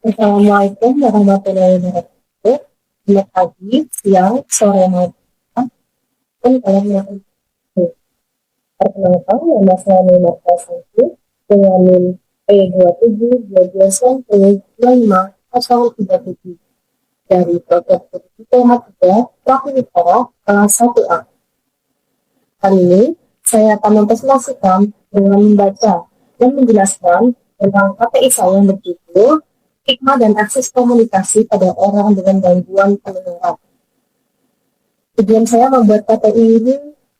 Assalamualaikum warahmatullahi wabarakatuh. Selamat pagi, siang, sore, malam. Pun kalian yang perkenalkan, nama saya Nina Prasanti dengan NIM P2722912507 dari program studi tema 3 Wakil Utara kelas 1A. Kali ini saya akan mempresentasikan dengan membaca dan menjelaskan tentang KPI saya yang berjudul Hikmah dan Akses Komunikasi pada Orang dengan Gangguan Pendengaran. Tujuan saya membuat KPI ini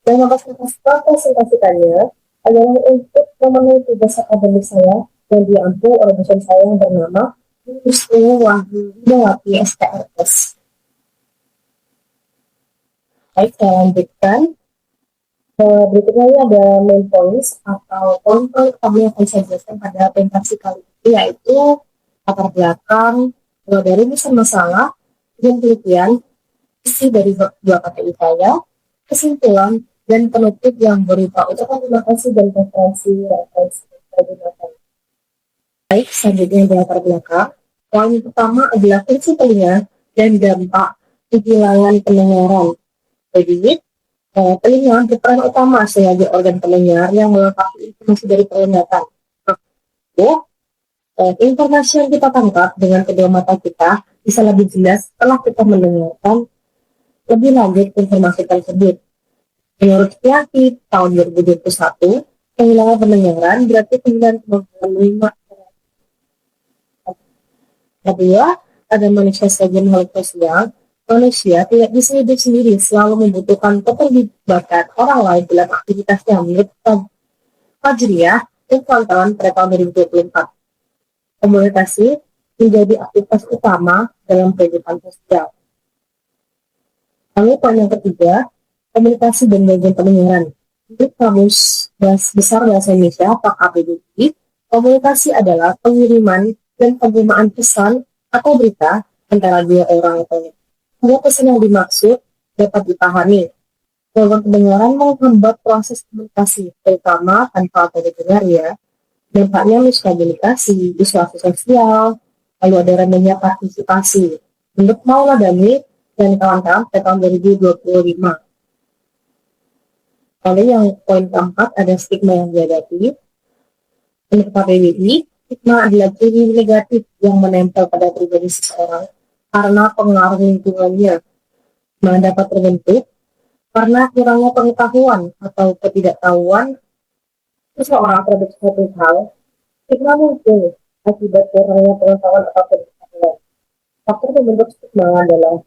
dan mempresentasikannya adalah untuk memenuhi tugas akademik saya yang diampu oleh dosen saya yang bernama Wisnu Wahyu Widawati STRS. Baik, saya lanjutkan. Berikutnya ini ada main points atau poin-poin utama yang akan saya jelaskan pada presentasi kali ini, yaitu latar belakang, mulai dari misal masalah, dan penelitian, isi dari dua KPI saya, kesimpulan, dan penutup yang berupa ucapan terima kasih dan referensi yang digunakan. Baik, selanjutnya di latar belakang. Poin pertama adalah fungsi telinga dan dampak kehilangan pendengaran. Jadi, telinga berperan utama sebagai organ pendengar yang melengkapi informasi dari penglihatan. Informasi yang kita tangkap dengan kedua mata kita bisa lebih jelas setelah kita mendengarkan lebih lanjut informasi tersebut. Menurut Kiaki tahun 2021, kehilangan pendengaran berarti kehilangan kemampuan menerima. Kedua, ada manusia sebagai makhluk sosial. Manusia tidak bisa hidup sendiri, selalu membutuhkan keterlibatan orang lain dalam aktivitasnya menurut Fajriyah dan kawan-kawan pada tahun 2024. Komunikasi menjadi aktivitas utama dalam kehidupan sosial. Lalu poin yang ketiga, komunikasi dan gangguan pendengaran. Menurut Kamus Besar Bahasa Indonesia atau KBBI, komunikasi adalah pengiriman dan penerimaan pesan atau berita antara dua orang atau semua pesan yang dimaksud dapat dipahami. Gangguan pendengaran menghambat proses komunikasi, terutama tanpa ada dengar ya. Dampaknya miskomunikasi, isolasi sosial, lalu ada rendahnya partisipasi. Menurut Maula Dami dan kawan-kawan pada tahun 2025. Lalu yang poin keempat ada stigma yang dihadapi. Menurut KBBI, stigma adalah ciri negatif yang menempel pada pribadi seseorang karena pengaruh lingkungannya, mana dapat terbentuk karena kurangnya pengetahuan atau ketidaktahuan seseorang terhadap suatu hal. Stigma muncul akibat kurangnya pengetahuan atau ketidaktahuan. Faktor pembentuk stigma adalah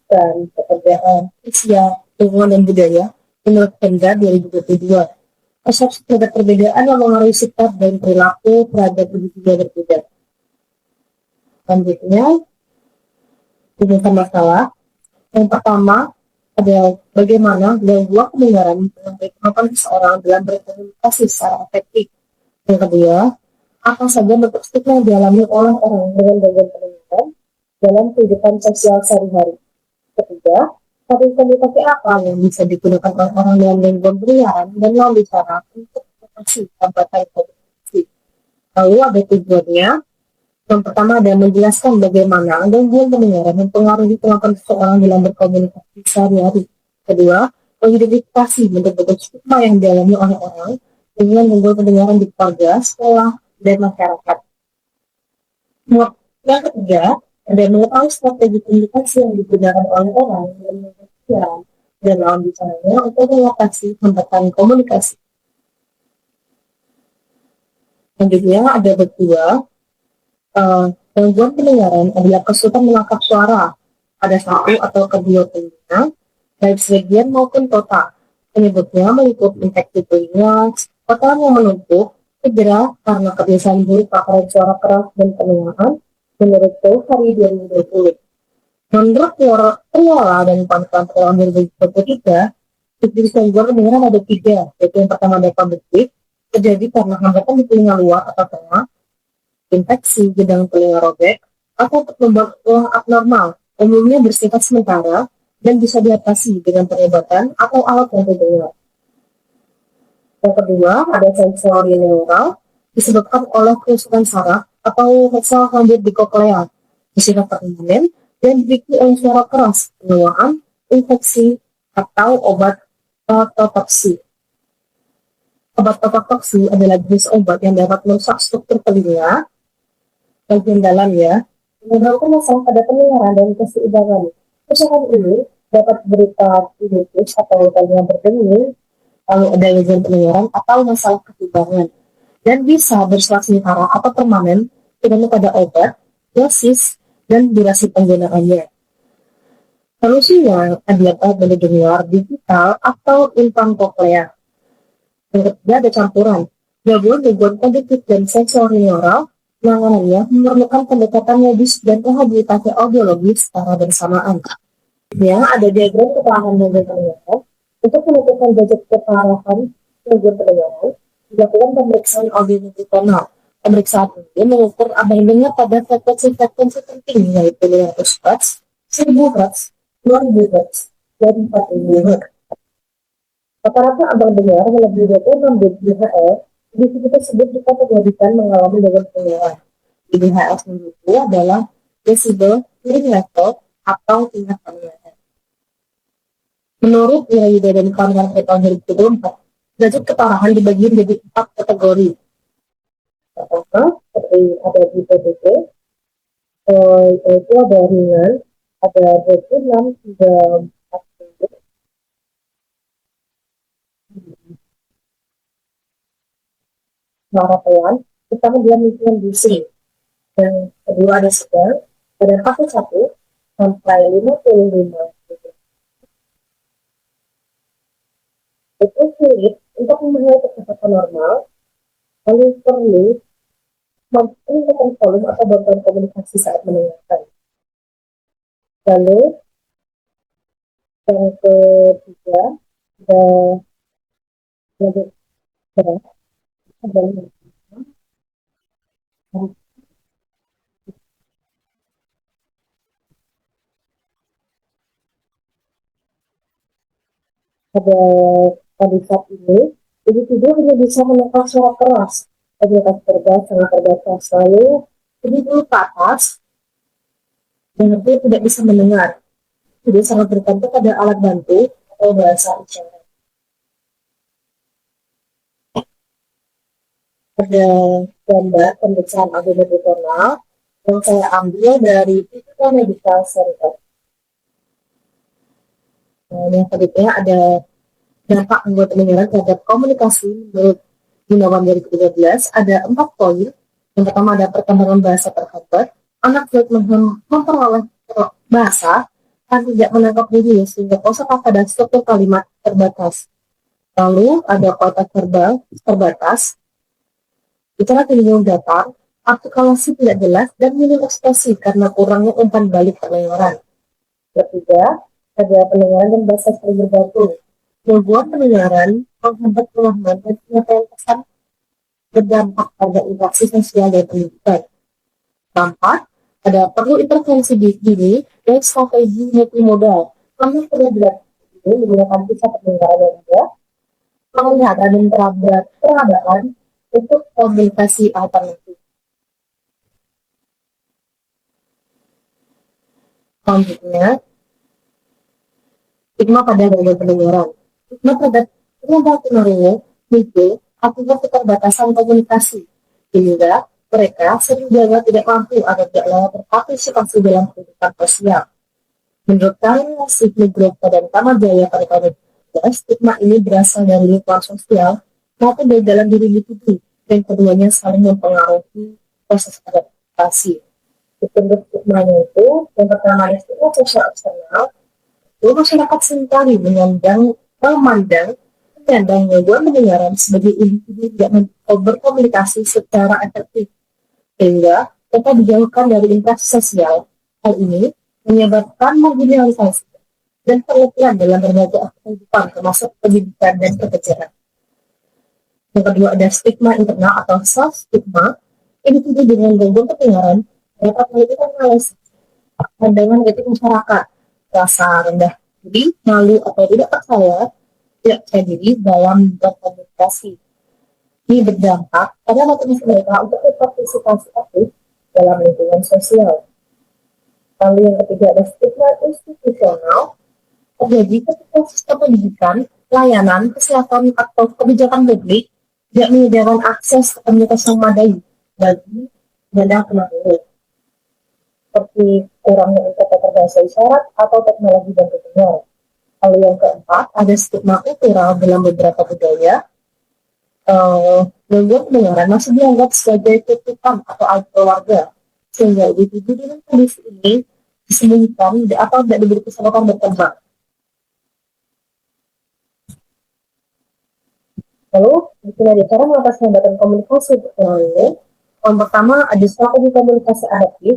dan pekerjaan, usia, lingkungan dan budaya. Menurut Pemda 2022, persepsi terhadap perbedaan yang mengaruhi sikap dan perilaku terhadap individu berbeda. Selanjutnya, timbulkan masalah. Yang pertama adalah bagaimana gangguan pendengaran memberi kemampuan seseorang dalam berkomunikasi secara efektif. Yang kedua, apa saja bentuk stigma yang dialami oleh orang dengan gangguan pendengaran dalam kehidupan sosial sehari-hari. Ketiga, strategi komunikasi apa yang bisa digunakan oleh orang dengan gangguan pendengaran dan lawan bicara untuk mengatasi hambatan komunikasi. Lalu ada tujuannya. Yang pertama ada menjelaskan bagaimana gangguan pendengaran mempengaruhi kemampuan seseorang dalam berkomunikasi sehari-hari. Kedua, mengidentifikasi bentuk-bentuk stigma yang dialami oleh orang dengan gangguan pendengaran di keluarga, sekolah, dan masyarakat. Yang ketiga, ada mengetahui strategi komunikasi yang digunakan oleh orang dalam menjelaskan dan lawan bicaranya untuk mengatasi hambatan komunikasi. Selanjutnya ada berdua. Gangguan pendengaran adalah kesulitan menangkap suara pada satu atau kedua telinga, baik sebagian maupun total. Penyebabnya meliputi infeksi telinga, kotoran yang menumpuk, cedera karena kebiasaan buruk paparan suara keras dan pendengaran, menurut Hari 2020. Menurut Triola dan kawan-kawan tahun 2023, jenis gangguan pendengaran ada 3, yaitu yang pertama ada publik, terjadi karena hambatan di telinga luar atau tengah, infeksi gedang telinga robek, atau pertumbuhan tulang abnormal, umumnya bersifat sementara dan bisa diatasi dengan pengobatan atau alat bantu dengar. Yang kedua, ada sensori neural, disebabkan oleh kerusakan saraf atau sel rambut di koklea, bersifat permanen dan dibikin oleh suara keras, penuaan, infeksi, atau obat ototoksi. Obat ototoksi adalah jenis obat yang dapat merusak struktur telinga bagian dalam ya, menyebabkan masalah pada pendengaran dan keseimbangan. Kerusakan ini dapat berupa tinnitus atau telinga berdenging, lalu ada gangguan pendengaran atau masalah keseimbangan, dan bisa bersifat sementara atau permanen tergantung pada obat, dosis, dan durasi penggunaannya. Solusinya adalah pada dengar digital atau implan koklea. Yang ketiga ada campuran. Gangguan kognitif dan sensorineural, penanganannya memerlukan pendekatan medis dan rehabilitasi audiologis secara bersamaan. Ya, ada diagram keparahan gangguan pendengaran. Untuk menentukan derajat keparahan gangguan pendengaran, dilakukan pemeriksaan audiovisional. Pemeriksaan ini mengukur abang dengar pada frekuensi-frekuensi penting, yaitu 500 Hz, 1000 Hz, 2000 Hz, dan 4000 Hz. Rata-rata abang dengar melebihi 26 dBHL, kondisi tersebut dikategorikan mengalami gangguan pendengaran. dBHL sendiri adalah desibel hearing level atau tingkat pendengaran. Menurut Yuda dan kawan-kawan pada tahun 2024, derajat keparahan dibagi menjadi 4 kategori. Pertama, seperti ada di PBB, yaitu ada ringan, ada 26 hingga 40. Suara pelan, terutama dia lingkungan bising. Dan kedua ada sedang, pada fase 1 sampai 55. Itu sulit untuk memahami kecepatan normal, lalu perlu meningkatkan volume atau bantuan komunikasi saat mendengarkan. Lalu yang ketiga ada belajar berat dan ada pada saat ini individu hanya bisa menangkap suara keras, komunikasi verbal sangat terbatas. Lalu individu ke atas dan dia tidak bisa mendengar. Jadi sangat bergantung pada alat bantu atau bahasa isyarat. Ada gambar pemeriksaan audiovisional yang saya ambil dari Physical Medical Center. Yang selanjutnya ada dampak anggota pendengaran terhadap komunikasi menurut Gunawan 2013. Ada 4 poin. Yang pertama ada perkembangan bahasa terhambat. Anak sulit memperoleh bahasa dan tidak menangkap diri sehingga kosakata dan struktur kalimat terbatas. Lalu ada kotak verbal terbatas. Bicara cenderung datar, artikulasi tidak jelas dan minim ekspresi karena kurangnya umpan balik pendengaran. Ketiga, ada pendengaran dan bahasa saling bergantung. Gangguan pendengaran menghambat pemahaman dan penyampaian pesan berdampak pada interaksi sosial dan pendidikan. Keempat, ada perlu intervensi dini dan strategi multimodal. Kami sudah dilakukan ini menggunakan kisah pendengaran yang ada, penglihatan dan perabaan untuk komunikasi alternatif. Selanjutnya, stigma pada gangguan pendengaran. Stigma terhadap penyebab pendengaran muncul akibat keterbatasan komunikasi, sehingga mereka sering dianggap tidak mampu atau tidak layak berpartisipasi dalam kehidupan sosial. Menurut Karina Signugropa dan Kamajaya pada tahun 2012, stigma ini berasal dari lingkungan sosial maupun dari dalam diri individu, dan keduanya saling mempengaruhi proses adaptasi. Bentuk stigmanya itu, yang pertama ada stigma sosial eksternal. Masyarakat seringkali memandang gangguan pendengaran sebagai individu tidak berkomunikasi secara efektif, sehingga mereka dijauhkan dari interaksi sosial. Hal ini menyebabkan marginalisasi dan penelitian dalam berbagai aspek kehidupan, termasuk pendidikan dan pekerjaan. Yang kedua ada stigma internal atau self-stigma. Individu dengan gangguan pendengaran dapat menginternalisasi pandangan etik masyarakat, rasa rendah diri, malu atau tidak percaya diri dalam berkomunikasi. Ini berdampak pada motivasi mereka untuk berpartisipasi aktif dalam lingkungan sosial. Lalu yang ketiga ada stigma institusional, terjadi ketika sistem pendidikan, layanan, kesehatan, atau kebijakan publik tidak menyediakan akses ke komunitas yang memadai bagi penyandang tunanetra, seperti kurangnya interpreter bahasa isyarat atau teknologi bantu dengar. Lalu yang keempat, ada stigma kultural dalam beberapa budaya. Gangguan pendengaran masih dianggap sebagai kutukan atau aib keluarga, sehingga individu dengan kondisi ini disembunyikan atau tidak diberi kesempatan berkembang. Lalu, di sini ada cara mengatasi hambatan komunikasi untuk ini. Yang pertama, ada strategi komunikasi adaptif.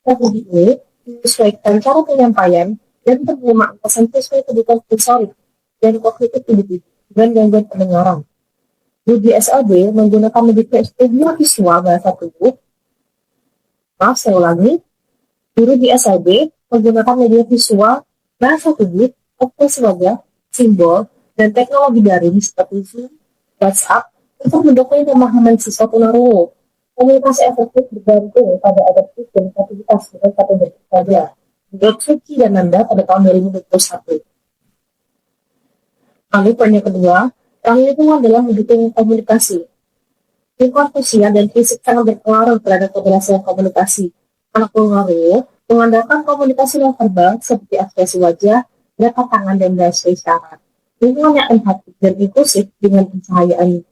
Strategi ini menyesuaikan cara penyampaian dan penerimaan pesan sesuai kebutuhan sensorik dan kognitif individu dengan gangguan pendengaran. Di SLB menggunakan media visual bahasa tubuh. Saya ulangi. Guru di SLB menggunakan media visual bahasa tubuh, ekspresi wajah, simbol, dan teknologi daring seperti Zoom, WhatsApp untuk mendukung pemahaman siswa tunarungu. Komunikasi efektif bergantung pada adaptif dan kreativitas bukan satu bentuk saja. Menurut Suci dan Nanda pada tahun 2021. Lalu poin yang kedua, peran lingkungan dalam mendukung komunikasi. Lingkungan sosial dan fisik sangat berpengaruh terhadap keberhasilan komunikasi. Anak pengaruh mengandalkan komunikasi non verbal seperti ekspresi wajah, gerakan tangan, dan bahasa isyarat. Lingkungan yang empatik dan inklusif dengan pencahayaan.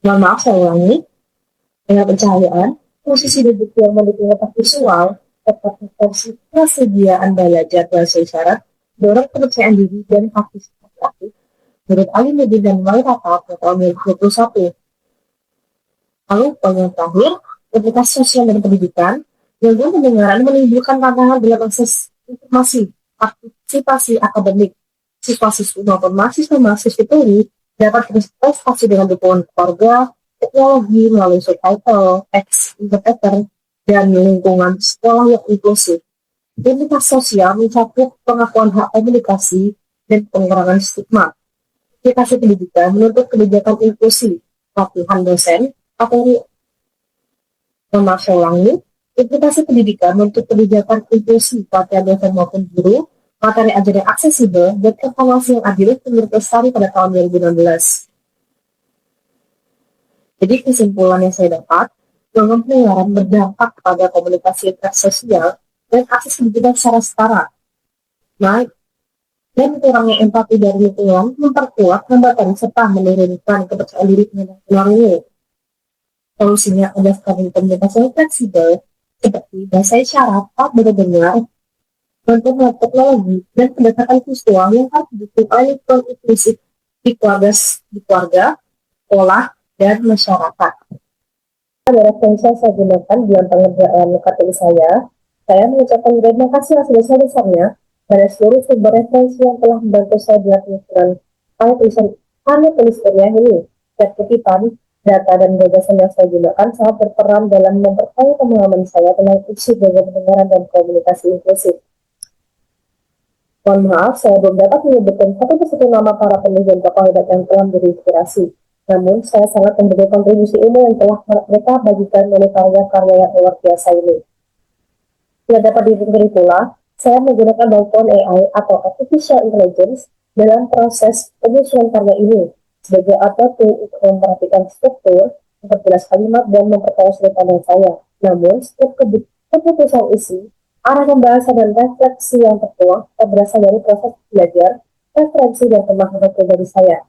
Saya ulangi. Dengan pencahayaan, posisi duduk yang mendukung otak visual, tepat persediaan belajar bahasa isyarat, dorong kepercayaan diri dan partisipasi aktif. Menurut Ali Medin dan Wairata pada tahun 2021. Lalu, poin yang terakhir, aplikasi sosial dan pendidikan, gangguan pendengaran menimbulkan tantangan dalam akses informasi, partisipasi akademik. Siswa-siswi maupun mahasiswa-mahasiswi ini dapat berprestasi dengan dukungan keluarga, teknologi melalui subtitle, teks, interpreter, dan lingkungan sekolah yang inklusif. Identitas sosial mencakup pengakuan hak komunikasi dan pengurangan stigma. Aplikasi pendidikan menuntut kebijakan inklusi, pelatihan dosen, materi ulangi. Aplikasi pendidikan menuntut kebijakan inklusi, pelatihan dosen maupun guru, materi ajar yang aksesibel, dan evaluasi yang adil menurut Lestari pada tahun 2016. Jadi kesimpulan yang saya dapat, gangguan pendengaran berdampak pada komunikasi intersosial dan akses pendidikan secara setara. Dan kurangnya empati dari lingkungan memperkuat hambatan serta menurunkan kepercayaan diri pendengar ini. Solusinya adalah strategi komunikasi yang fleksibel seperti bahasa isyarat, alat berdengar, bantuan teknologi, dan pendekatan visual yang harus didukung oleh lingkungan inklusif di keluarga, sekolah, dan masyarakat. Ada referensi yang saya gunakan dalam pengerjaan KTI saya mengucapkan terima kasih yang sebesar-besarnya pada seluruh sumber referensi yang telah membantu saya dalam penyusunan karya tulis ilmiah ini. Setiap kutipan, data, dan gagasan yang saya gunakan sangat berperan dalam memperkaya pemahaman saya tentang isu gangguan pendengaran dan komunikasi inklusif. Mohon maaf, saya belum dapat menyebutkan satu persatu nama para penulis dan tokoh hebat yang telah menjadi inspirasi. Namun, saya sangat memberi kontribusi ilmu yang telah mereka bagikan melalui karya-karya yang luar biasa ini. Tidak dapat dipungkiri pula, saya menggunakan bantuan AI atau Artificial Intelligence dalam proses penyusunan karya ini sebagai alat untuk memperhatikan struktur, memperjelas kalimat, dan memperkaya sudut pandang saya. Namun, setiap keputusan isi, arah pembahasan dan refleksi yang tertuang berasal dari proses belajar, referensi, dan pemahaman pribadi saya.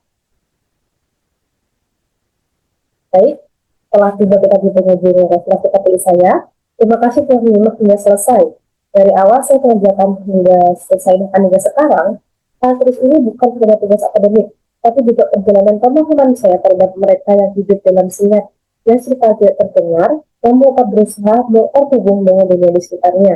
Baik, setelah tiba kita di penghujung refleksi KTI saya, terima kasih telah menyimak hingga selesai. Dari awal saya mengerjakan hingga selesai hingga sekarang, hal terus ini bukan sekedar tugas akademik, tapi juga perjalanan pemahaman saya terhadap mereka yang hidup dalam senyap, yang serta tidak terdengar, yang dapat berusaha terhubung dengan dunia di sekitarnya.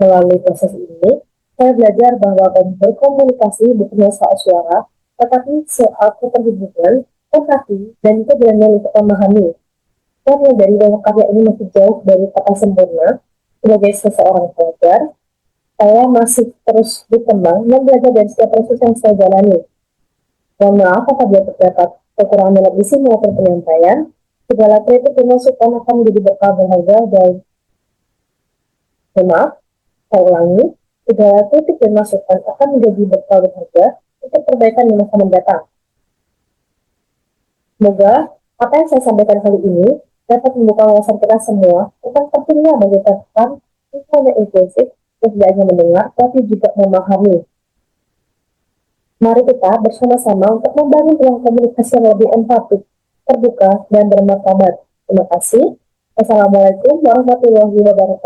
Melalui proses ini, saya belajar bahwa berkomunikasi bukannya soal suara, tetapi soal keterhubungan, empati, dan keberanian untuk memahami. Karena dari banyak karya ini masih jauh dari kata sempurna, sebagai seseorang pelajar, saya masih terus berkembang dan belajar dari setiap proses yang saya jalani. Mohon maaf apabila terdapat kekurangan dalam isi maupun penyampaian. Segala kritik dan masukan akan menjadi bekal berharga dan maaf, saya ulangi, segala kritik dan masukan akan menjadi bekal berharga untuk perbaikan di masa mendatang. Semoga apa yang saya sampaikan kali ini dapat membuka wawasan kita semua tentang pentingnya menciptakan lingkungan yang inklusif, tidak hanya mendengar, tapi juga memahami. Mari kita bersama-sama untuk membangun ruang komunikasi yang lebih empatik, terbuka, dan bermartabat. Terima kasih. Wassalamualaikum warahmatullahi wabarakatuh.